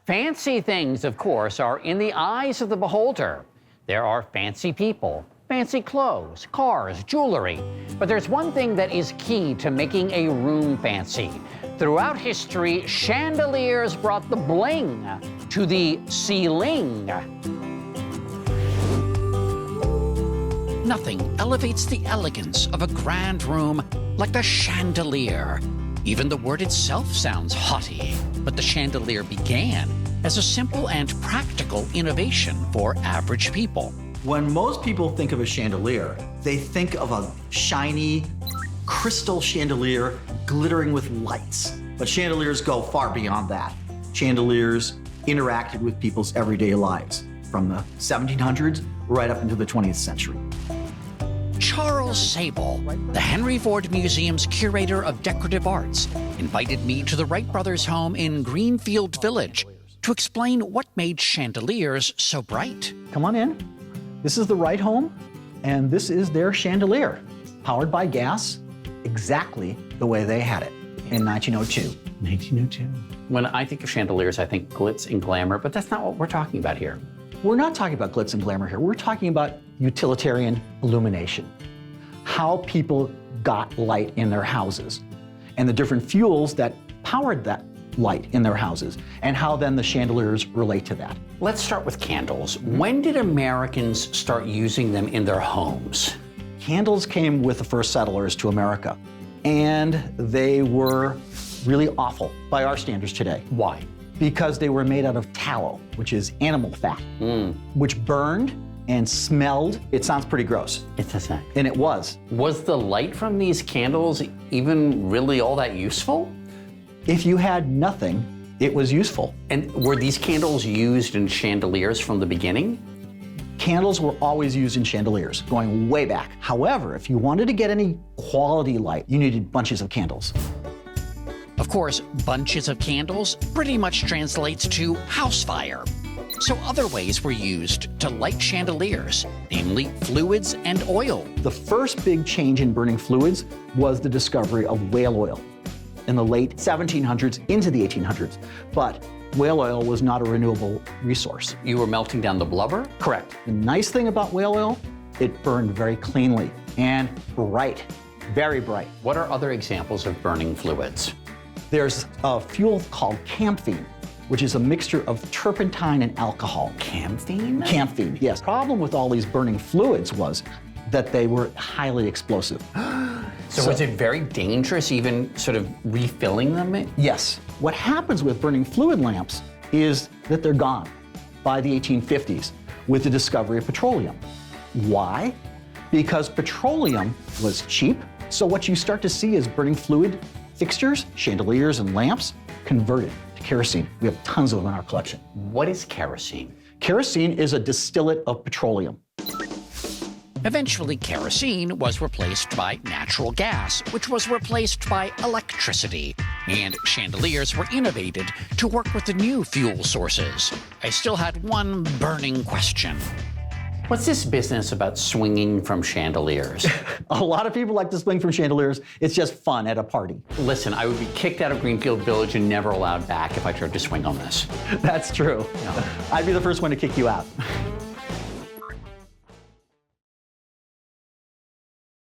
Fancy things, of course, are in the eyes of the beholder. There are fancy people, fancy clothes, cars, jewelry. But there's one thing that is key to making a room fancy. Throughout history, chandeliers brought the bling to the ceiling. Nothing elevates the elegance of a grand room like a chandelier. Even the word itself sounds haughty, but the chandelier began as a simple and practical innovation for average people. When most people think of a chandelier, they think of a shiny crystal chandelier glittering with lights. But chandeliers go far beyond that. Chandeliers interacted with people's everyday lives from the 1700s right up into the 20th century. Charles Sable, the Henry Ford Museum's Curator of Decorative Arts, invited me to the Wright brothers' home in Greenfield Village to explain what made chandeliers so bright. Come on in. This is the Wright home, and this is their chandelier, powered by gas, exactly the way they had it in 1902. 1902. When I think of chandeliers, I think glitz and glamour, but that's not what we're talking about here. We're not talking about glitz and glamour here. We're talking about utilitarian illumination, how people got light in their houses, and the different fuels that powered that light in their houses, and how then the chandeliers relate to that. Let's start with candles. When did Americans start using them in their homes? Candles came with the first settlers to America, and they were really awful by our standards today. Why? Because they were made out of tallow, which is animal fat, which burned and smelled. It sounds pretty gross. It's a fact. And it was. Was the light from these candles even really all that useful? If you had nothing, it was useful. And were these candles used in chandeliers from the beginning? Candles were always used in chandeliers, going way back. However, if you wanted to get any quality light, you needed bunches of candles. Of course, bunches of candles pretty much translates to house fire. So other ways were used to light chandeliers, namely fluids and oil. The first big change in burning fluids was the discovery of whale oil in the late 1700s into the 1800s. But whale oil was not a renewable resource. You were melting down the blubber? Correct. The nice thing about whale oil, it burned very cleanly and bright, very bright. What are other examples of burning fluids? There's a fuel called camphene, which is a mixture of turpentine and alcohol. Camphene? Camphene, yes. The problem with all these burning fluids was that they were highly explosive. So was it very dangerous even sort of refilling them? Yes. What happens with burning fluid lamps is that they're gone by the 1850s with the discovery of petroleum. Why? Because petroleum was cheap. So what you start to see is burning fluid fixtures, chandeliers, and lamps converted to kerosene. We have tons of them in our collection. What is kerosene? Kerosene is a distillate of petroleum. Eventually, kerosene was replaced by natural gas, which was replaced by electricity, and chandeliers were innovated to work with the new fuel sources. I still had one burning question. What's this business about swinging from chandeliers? A lot of people like to swing from chandeliers. It's just fun at a party. Listen, I would be kicked out of Greenfield Village and never allowed back if I tried to swing on this. That's true. No. I'd be the first one to kick you out.